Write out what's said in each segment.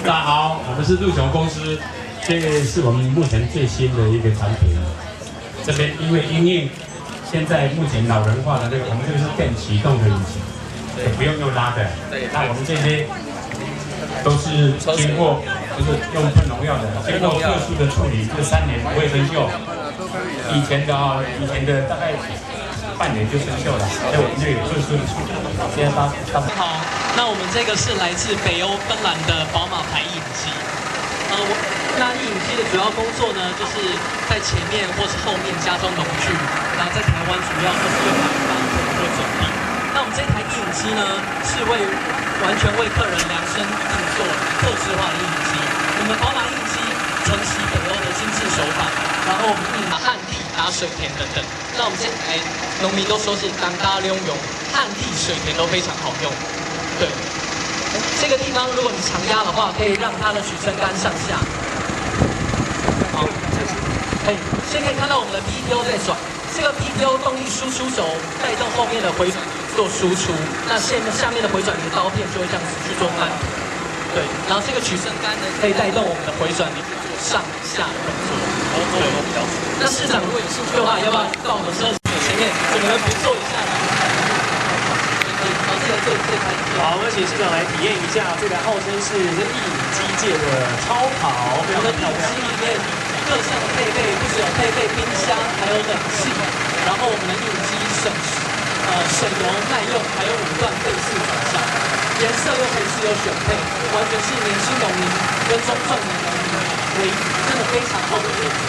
大家好，我们是陆雄公司，这个是我们目前最新的一个产品。这边因为因应现在目前老人化的这个，我们这个是电启动的引擎，也不用用拉的。那我们这些都是经过，就是用喷农药的，经过特殊的处理，这3年不会生锈。以前的大概半年就生锈了，所以我们就有特殊的处理。现在好，那我们这个是来自北欧芬兰的宝马牌印机。那印机的主要工作呢，就是在前面或是后面加装农具，然后在台湾主要就是用来帮客人做整理。那我们这台印机呢，是完全为客人量身定做客制化的印机。我们宝马印机承袭北欧的精致手法，然后我们印旱地、打水田等等。那我们这台农民都说是当大用用，旱地、水田都非常好用。对，这个地方如果你常压的话，可以让它的取撑杆上下。好，先可以看到我们的 PTO 在转，这个 PTO 动力输出轴带动后面的回转做输出，那下面的回转的刀片就会这样子去做翻。对，然后这个取撑杆呢，可以带动我们的回转力做上下的动作。那市长如果有兴趣的话，要不要到我们车子前面，整个人陪坐一下呢？好，我们请市长来体验一下这台号称是印机界的超跑。我们的印机里面各项的配备，不只有配备冰箱，还有冷气，然后我们的印机省油耐用，还有5段倍速转向，颜色又可以自由选配，完全是年轻农民跟中壮年农民真的非常好的选择。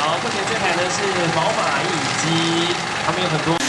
好，目前这台呢是宝马印机，旁边有很多。